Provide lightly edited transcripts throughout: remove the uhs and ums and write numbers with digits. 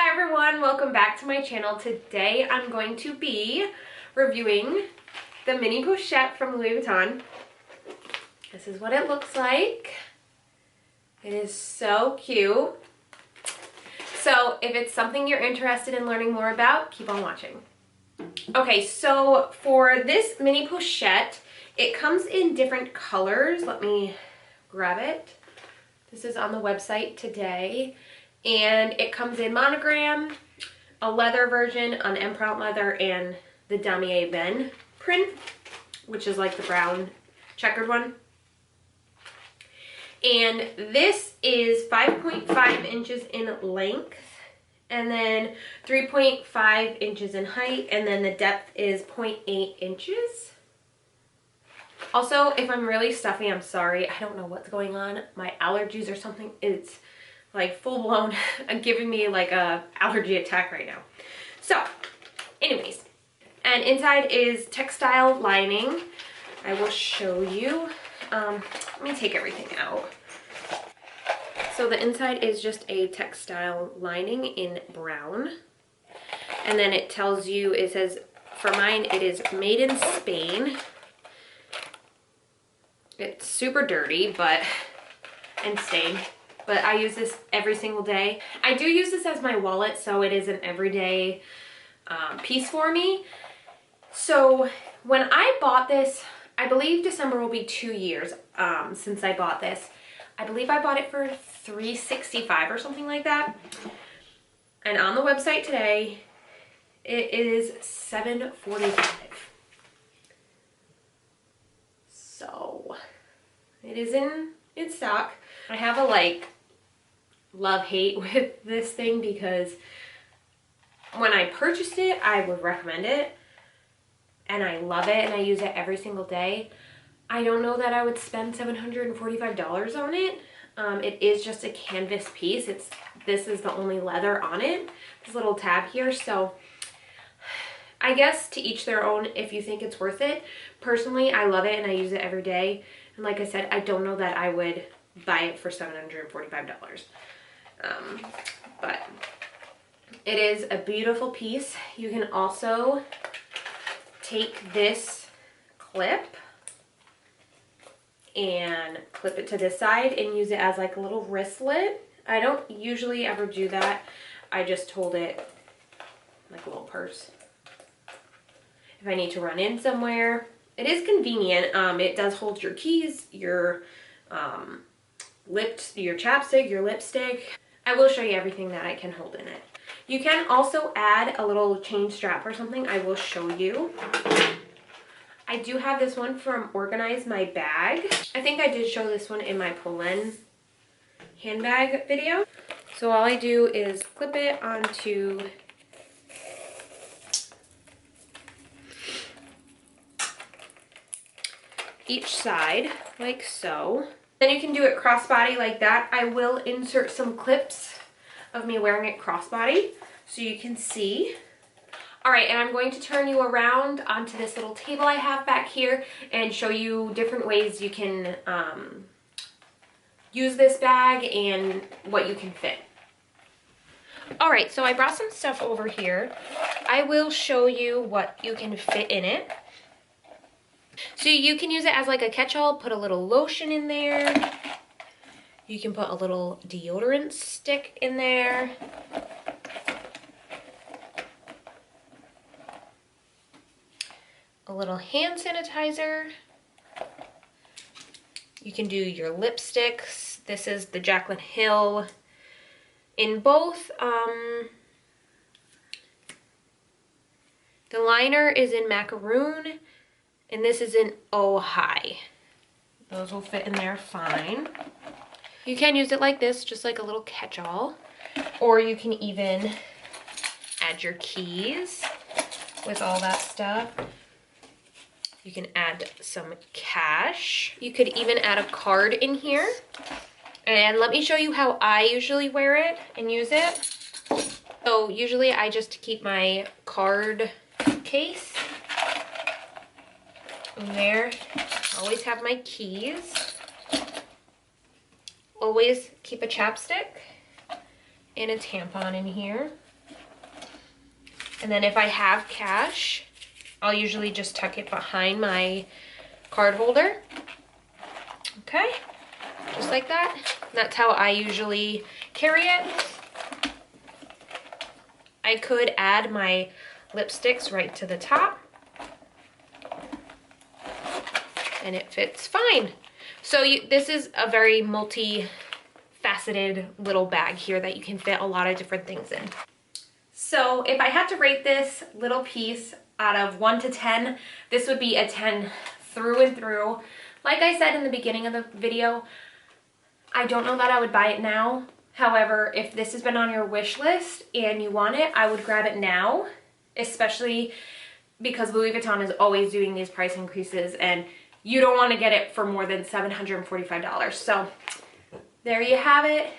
Hi everyone, welcome back to my channel. Today I'm going to be reviewing the mini pochette from Louis Vuitton. This is what it looks like. It is so cute. So if it's something you're interested in learning more about, keep on watching. Okay, so for this mini pochette, it comes in different colors. Let me grab it. This is on the website today. And it comes in monogram, a leather version, an empreinte leather, and the damier Ben print, which is like the brown checkered one. And this is 5.5 inches in length, and then 3.5 inches in height, and then the depth is 0.8 inches. Also, if I'm really stuffy, I'm sorry. I don't know what's going on. My allergies or something, it's like full blown giving me like a allergy attack right now. So anyways, and inside is textile lining. I will show you. Let me take everything out. So the inside is just a textile lining in brown. And then it tells you, it says, for mine, it is made in Spain. It's super dirty, and stained. But I use this every single day. I do use this as my wallet, so it is an everyday piece for me. So when I bought this, I believe December will be 2 years since I bought this. I believe I bought it for $365 or something like that. And on the website today, it is $745. So it is in stock. I have a love-hate with this thing because when I purchased it, I would recommend it and I love it and I use it every single day. I don't know that I would spend $745 on it. It is just a canvas piece. This is the only leather on it, this little tab here. So I guess to each their own if you think it's worth it. Personally, I love it and I use it every day. And like I said, I don't know that I would buy it for $745. But it is a beautiful piece. You can also take this clip and clip it to this side and use it as like a little wristlet. I don't usually ever do that. I just hold it like a little purse if I need to run in somewhere. It is convenient. It does hold your keys, your your chapstick, your lipstick. I will show you everything that I can hold in it. You can also add a little chain strap or something. I will show you. I do have this one from Organize My Bag. I think I did show this one in my Polen handbag video. So all I do is clip it onto each side like so. Then you can do it crossbody like that. I will insert some clips of me wearing it crossbody so you can see. All right, and I'm going to turn you around onto this little table I have back here and show you different ways you can use this bag and what you can fit. All right, so I brought some stuff over here. I will show you what you can fit in it. So you can use it as like a catch-all, put a little lotion in there. You can put a little deodorant stick in there. A little hand sanitizer. You can do your lipsticks. This is the Jaclyn Hill in both. The liner is in macaroon. And this is in Oh Hi. Those will fit in there fine. You can use it like this, just like a little catch-all. Or you can even add your keys with all that stuff. You can add some cash. You could even add a card in here. And let me show you how I usually wear it and use it. So usually I just keep my card case there. Always have my keys. Always keep a chapstick and a tampon in here. And then if I have cash, I'll usually just tuck it behind my card holder. Okay, just like that. That's how I usually carry it. I could add my lipsticks right to the top, and it fits fine. So this is a very multi-faceted little bag here that you can fit a lot of different things in. So if I had to rate this little piece out of 1 to 10, this would be a 10 through and through. Like I said in the beginning of the video, I don't know that I would buy it now. However, if this has been on your wish list and you want it, I would grab it now, especially because Louis Vuitton is always doing these price increases and you don't want to get it for more than $745. So there you have it.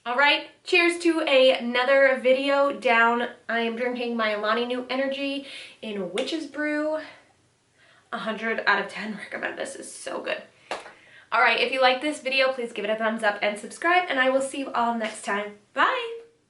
All right, cheers to another video down. I am drinking my Alani Nu Energy in Witch's Brew. 100 out of 10 recommend. This is so good. All right, if you like this video, please give it a thumbs up and subscribe, and I will see you all next time. Bye.